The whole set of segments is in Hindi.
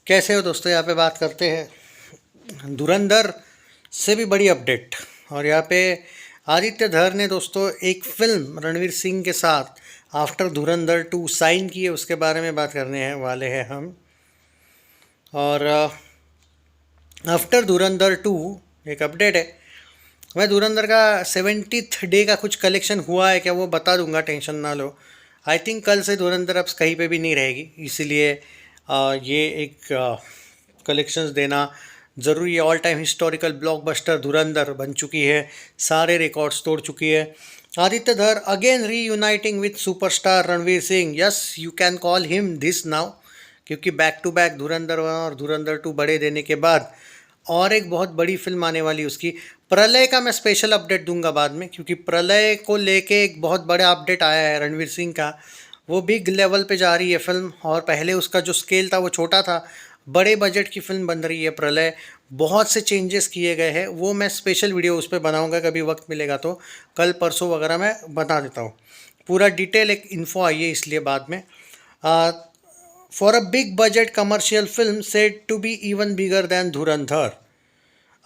कैसे हो दोस्तों। यहाँ पे बात करते हैं धुरंधर से भी बड़ी अपडेट। और यहाँ पे आदित्य धर ने दोस्तों एक फिल्म रणवीर सिंह के साथ आफ्टर धुरंधर 2 साइन की है, उसके बारे में बात करने हैं वाले हैं हम। और आफ्टर धुरंधर 2 एक अपडेट है। मैं धुरंधर का 70th डे का कुछ कलेक्शन हुआ है क्या वो बता दूंगा, टेंशन ना लो। आई थिंक कल से धुरंधर अब कहीं पे भी नहीं रहेगी, इसीलिए ये एक कलेक्शंस देना ज़रूरी है। ऑल टाइम हिस्टोरिकल ब्लॉकबस्टर धुरंधर बन चुकी है, सारे रिकॉर्ड्स तोड़ चुकी है। आदित्य धर again reuniting with superstar Ranveer Singh, yes you can call him this now, क्योंकि बैक टू बैक धुरंधर 1 और धुरंधर 2 बड़े देने के बाद और एक बहुत बड़ी फिल्म आने वाली उसकी। प्रलय का मैं स्पेशल अपडेट दूंगा बाद में, क्योंकि प्रलय को लेके एक बहुत बड़ा अपडेट आया है रणवीर सिंह का। वो बिग लेवल पे जा रही है फिल्म, और पहले उसका जो स्केल था वो छोटा था। बड़े बजट की फिल्म बन रही है प्रलय, बहुत से चेंजेस किए गए हैं। वो मैं स्पेशल वीडियो उस पर बनाऊंगा, कभी वक्त मिलेगा तो कल परसों वगैरह मैं बता देता हूँ। पूरा डिटेल एक इन्फो आई है, इसलिए बाद में for a big budget commercial film said to be even bigger than Dhurandhar.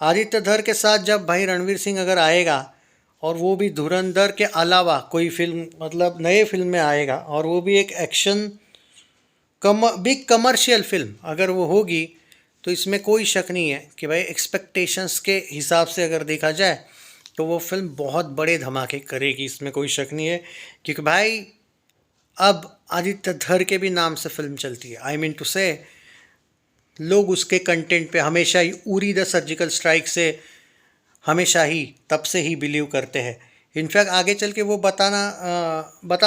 Aditya धर के साथ जब भाई रणवीर सिंह अगर आएगा और वो भी धुरंधर के अलावा कोई फिल्म, मतलब नए फिल्म में आएगा, और वो भी एक एक्शन बिग कमर्शियल फिल्म अगर वो होगी, तो इसमें कोई शक नहीं है कि भाई एक्सपेक्टेशंस के हिसाब से अगर देखा जाए तो वो फिल्म बहुत बड़े धमाके करेगी, इसमें कोई शक नहीं है। क्योंकि भाई अब आदित्य धर के भी नाम से फिल्म चलती है। आई मीन टू से लोग उसके कंटेंट पे हमेशा ही उरी द सर्जिकल स्ट्राइक से हमेशा ही तब से ही बिलीव करते हैं। इनफैक्ट आगे चल के वो बता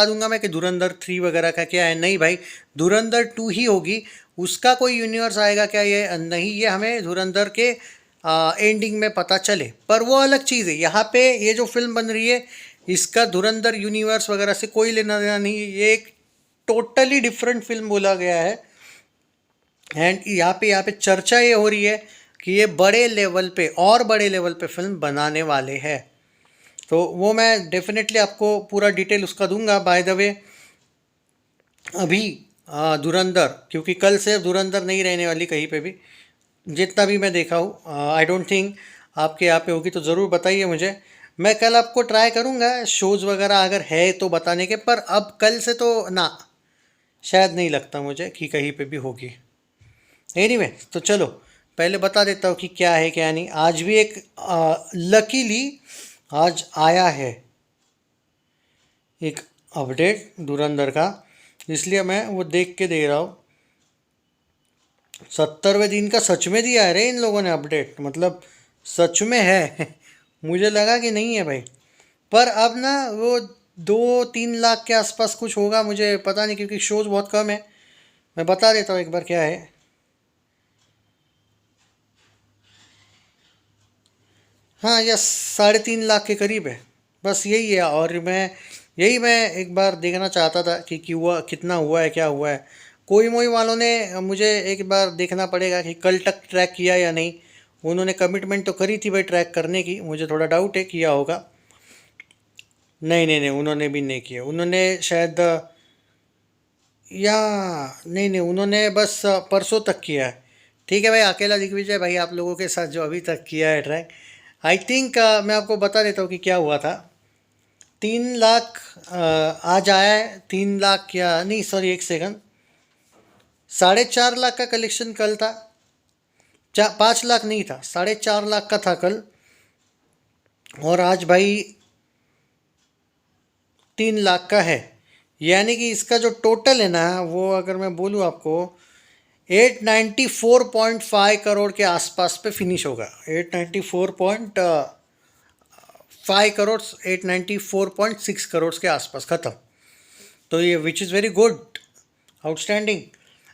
दूंगा मैं कि धुरंधर 3 वगैरह का क्या है। नहीं भाई, धुरंधर 2 ही होगी, उसका कोई यूनिवर्स आएगा क्या ये नहीं, ये हमें धुरंधर के एंडिंग में पता चले, पर वो अलग चीज़ है। यहाँ पे ये जो फिल्म बन रही है इसका धुरंधर यूनिवर्स वगैरह से कोई लेना देना नहीं, ये एक टोटली डिफरेंट फिल्म बोला गया है। एंड यहाँ पे चर्चा ये हो रही है कि ये बड़े लेवल पे और बड़े लेवल पे फिल्म बनाने वाले हैं। तो वो मैं डेफिनेटली आपको पूरा डिटेल उसका दूंगा। बाय द वे अभी धुरंधर, क्योंकि कल से धुरंधर नहीं रहने वाली कहीं पे भी, जितना भी मैं देखा हूँ। आई डोंट थिंक आपके यहाँ पे होगी, तो ज़रूर बताइए मुझे। मैं कल आपको ट्राई करूँगा शोज़ वगैरह अगर है तो बताने के, पर अब कल से तो ना, शायद नहीं लगता मुझे कि कहीं पे भी होगी। एनीवे तो चलो पहले बता देता हूँ कि क्या है क्या नहीं। आज भी एक लकीली आज आया है एक अपडेट धुरंधर का, इसलिए मैं वो देख के दे रहा हूँ। 70वें दिन का सच में दिया है रे इन लोगों ने अपडेट, मतलब सच में है मुझे लगा कि नहीं है भाई, पर अब ना वो 2-3 लाख के आसपास कुछ होगा, मुझे पता नहीं क्योंकि शोज़ बहुत कम है। मैं बता देता हूँ एक बार क्या है। हाँ, यस 3.5 लाख के करीब है, बस यही है। और मैं एक बार देखना चाहता था कि हुआ कितना हुआ है, क्या हुआ है। कोई मोई वालों ने मुझे एक बार देखना पड़ेगा कि कल तक ट्रैक किया या नहीं। उन्होंने कमिटमेंट तो करी थी भाई ट्रैक करने की, मुझे थोड़ा डाउट है किया होगा। नहीं नहीं नहीं, उन्होंने भी नहीं किया, उन्होंने शायद या नहीं नहीं, उन्होंने बस परसों तक किया है। ठीक है भाई, अकेला दिग्विजय भाई आप लोगों के साथ जो अभी तक किया है ट्रैक। आई थिंक मैं आपको बता देता हूँ कि क्या हुआ था। 3 लाख आज आया है, 3 लाख या नहीं, सॉरी एक सेकंड, 4.5 लाख का कलेक्शन कल था। 5 लाख नहीं था, 4.5 लाख का था कल, और आज भाई 3 लाख का है। यानी कि इसका जो टोटल है ना, वो अगर मैं बोलूँ आपको 894.5 करोड़ के आसपास पे फिनिश होगा। 894.5 करोड़, 894.6 करोड़ के आसपास ख़त्म। तो ये which is very good, outstanding.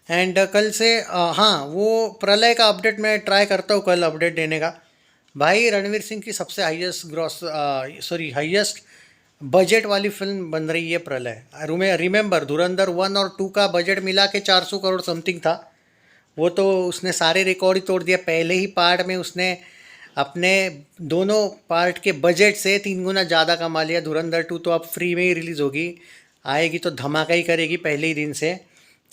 And कल से हाँ, वो प्रलय का अपडेट मैं ट्राई करता हूँ कल अपडेट देने का। भाई रणवीर सिंह की सबसे हाईएस्ट बजट वाली फिल्म बन रही है प्रलय। रिमेंबर धुरंधर 1 और 2 का बजट मिला के 400 करोड़ समथिंग था। वो तो उसने सारे रिकॉर्ड ही तोड़ दिया। पहले ही पार्ट में उसने अपने दोनों पार्ट के बजट से 3 गुना ज़्यादा कमा लिया। धुरंधर 2 तो अब फ्री में ही रिलीज़ होगी, आएगी तो धमाका ही करेगी पहले ही दिन से।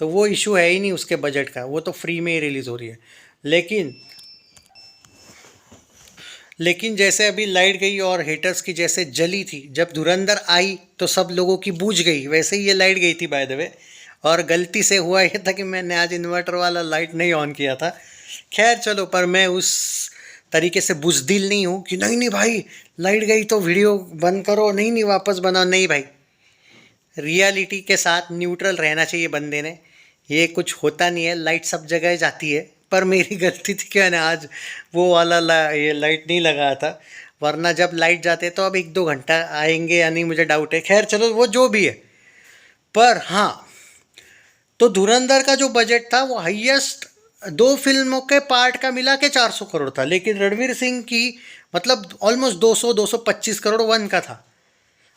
तो वो इशू है ही नहीं उसके बजट का, वो तो फ्री में ही रिलीज़ हो रही है। लेकिन लेकिन जैसे अभी लाइट गई और हेटर्स की जैसे जली थी जब धुरंधर आई तो सब लोगों की बूझ गई, वैसे ही ये लाइट गई थी बाय द वे। और गलती से हुआ ये था कि मैंने आज इन्वर्टर वाला लाइट नहीं ऑन किया था। खैर चलो, पर मैं उस तरीके से बुज़दिल नहीं हूँ कि नहीं नहीं भाई लाइट गई तो वीडियो बंद करो, नहीं नहीं वापस बनाओ, नहीं भाई। रियलिटी के साथ न्यूट्रल रहना चाहिए बंदे ने। ये कुछ होता नहीं है, लाइट सब जगह जाती है, पर मेरी गलती थी कि मैंने आज वो वाला ये लाइट नहीं लगाया था। वरना जब लाइट जाते तो अब 1-2 घंटा आएंगे या नहीं मुझे डाउट है। खैर चलो, वो जो भी है। पर हाँ, तो धुरंधर का जो बजट था वो हाईएस्ट 2 फिल्मों के पार्ट का मिला के 400 करोड़ था, लेकिन रणवीर सिंह की मतलब ऑलमोस्ट 200-225 करोड़ वन का था।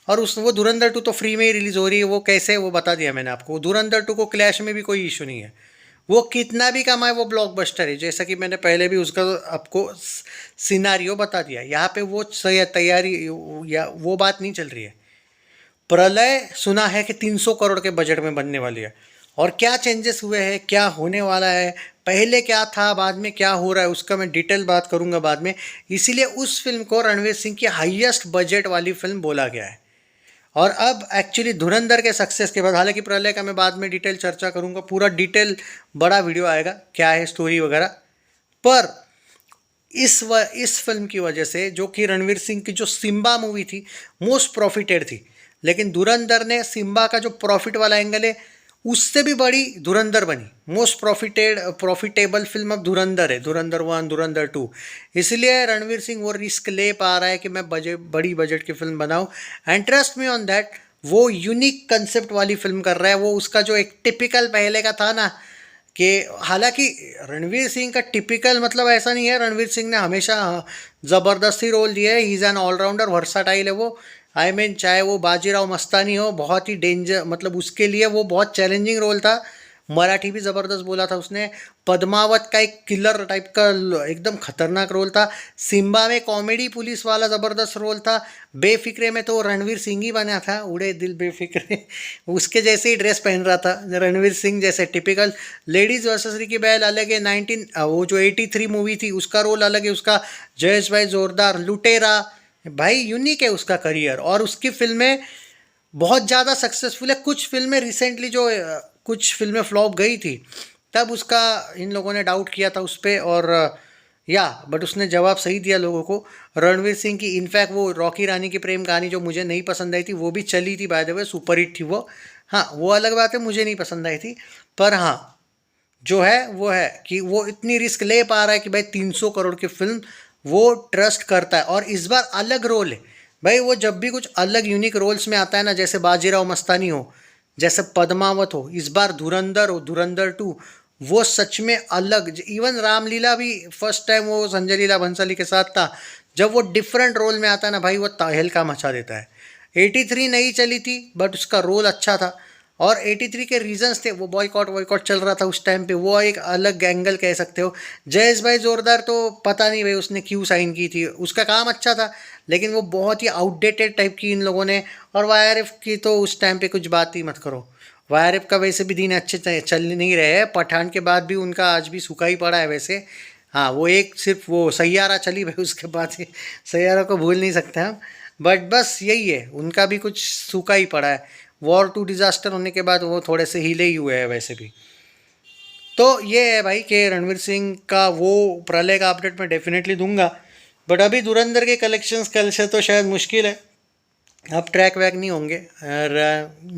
और उस वो धुरंधर 2 तो फ्री में ही रिलीज़ हो रही है। वो कैसे, वो बता दिया मैंने आपको। धुरंधर 2 को क्लैश में भी कोई इशू नहीं है, वो कितना भी कमाए वो ब्लॉकबस्टर है। जैसा कि मैंने पहले भी उसका आपको सिनारियो बता दिया। यहाँ पे वो सही तैयारी या वो बात नहीं चल रही है। प्रलय सुना है कि 300 करोड़ के बजट में बनने वाली है, और क्या चेंजेस हुए हैं, क्या होने वाला है, पहले क्या था बाद में क्या हो रहा है, उसका मैं डिटेल बात करूंगा बाद में। इसीलिए उस फिल्म को रणवीर सिंह की हाईएस्ट बजट वाली फिल्म बोला गया है। और अब एक्चुअली धुरंधर के सक्सेस के बाद, हालांकि प्रलय का मैं बाद में डिटेल चर्चा करूंगा, पूरा डिटेल बड़ा वीडियो आएगा क्या है स्टोरी वगैरह। पर इस फिल्म की वजह से, जो कि रणवीर सिंह की जो सिम्बा मूवी थी मोस्ट प्रॉफिटेड थी, लेकिन धुरंधर ने सिम्बा का जो प्रॉफिट वाला एंगल है उससे भी बड़ी धुरंधर बनी। मोस्ट प्रॉफिटेबल फिल्म अब धुरंधर है, धुरंधर 1, धुरंधर 2। इसलिए रणवीर सिंह वो रिस्क ले पा रहा है कि मैं बड़ी बजट की फिल्म बनाऊं। And trust me on that, वो यूनिक कंसेप्ट वाली फिल्म कर रहा है। वो उसका जो एक टिपिकल पहले का था ना, कि हालांकि रणवीर सिंह का टिपिकल मतलब ऐसा नहीं है, रणवीर सिंह ने हमेशा ज़बरदस्ती रोल दिया है। He is an allrounder, versatile है वो। आई मीन चाहे वो बाजीराव मस्तानी हो, बहुत ही डेंजर, मतलब उसके लिए वो बहुत चैलेंजिंग रोल था। मराठी भी ज़बरदस्त बोला था उसने। पद्मावत का एक किलर टाइप का एकदम खतरनाक रोल था। सिम्बा में कॉमेडी पुलिस वाला ज़बरदस्त रोल था। बेफिक्रे में तो रणवीर सिंह ही बना था, उड़े दिल बेफिक्रे उसके जैसे ही ड्रेस पहन रहा था रणवीर सिंह जैसे टिपिकल। लेडीज़ वर्सेस रिकी बैल अलग है, 19 वो जो 83 मूवी थी उसका रोल अलग है उसका। जयेश भाई जोरदार, लुटेरा भाई यूनिक है उसका करियर। और उसकी फिल्में बहुत ज़्यादा सक्सेसफुल है। कुछ फिल्में रिसेंटली जो कुछ फिल्में फ्लॉप गई थी, तब उसका इन लोगों ने डाउट किया था उस पर, और बट उसने जवाब सही दिया लोगों को। रणवीर सिंह की इनफैक्ट वो रॉकी रानी की प्रेम कहानी जो मुझे नहीं पसंद आई थी, वो भी चली थी by the way, super hit थी वो। हाँ, वो अलग बात है, मुझे नहीं पसंद आई थी। पर हाँ, जो है वो है कि वो इतनी रिस्क ले पा रहा है कि भाई 300 करोड़ की फिल्म वो ट्रस्ट करता है। और इस बार अलग रोल है भाई। वो जब भी कुछ अलग यूनिक रोल्स में आता है ना, जैसे बाजीराव मस्तानी हो, जैसे पद्मावत हो, इस बार धुरंधर हो, धुरंधर 2, वो सच में अलग। इवन रामलीला भी फर्स्ट टाइम वो संजय लीला भंसाली के साथ था। जब वो डिफरेंट रोल में आता है ना भाई, वो तहलका मचा देता है। 83 नहीं चली थी बट उसका रोल अच्छा था। और 83 के रीजंस थे, वो बॉयकॉट चल रहा था उस टाइम पे, वो एक अलग एंगल कह सकते हो। जयेश भाई जोरदार तो पता नहीं भाई उसने क्यों साइन की थी, उसका काम अच्छा था लेकिन वो बहुत ही आउटडेटेड टाइप की इन लोगों ने। और वाईआरएफ की तो उस टाइम पे कुछ बात ही मत करो। वाईआरएफ का वैसे भी दिन अच्छे चल नहीं रहे हैं, पठान के बाद भी उनका आज भी सूखा ही पड़ा है वैसे। हाँ, वो एक सिर्फ वो सैयारा चली भाई, उसके बाद ही सैयारा को भूल नहीं सकते हम। बट बस यही है, उनका भी कुछ सूखा ही पड़ा है। वॉर 2 डिज़ास्टर होने के बाद वो थोड़े से हिले ही हुए हैं वैसे भी। तो ये है भाई कि रणवीर सिंह का वो प्रलय का अपडेट मैं डेफिनेटली दूंगा। बट अभी धुरंधर के कलेक्शंस कल से तो शायद मुश्किल है, अब ट्रैक वैक नहीं होंगे और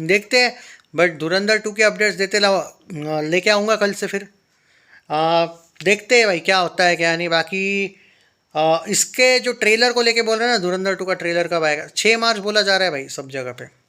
देखते हैं। बट धुरंधर 2 के अपडेट्स देते लेके आऊँगा कल से फिर। देखते हैं भाई क्या होता है क्या नहीं। बाकी इसके जो ट्रेलर को लेके बोल रहे हैं ना, धुरंधर 2 का ट्रेलर कब आएगा, 6 मार्च बोला जा रहा है भाई सब जगह पे।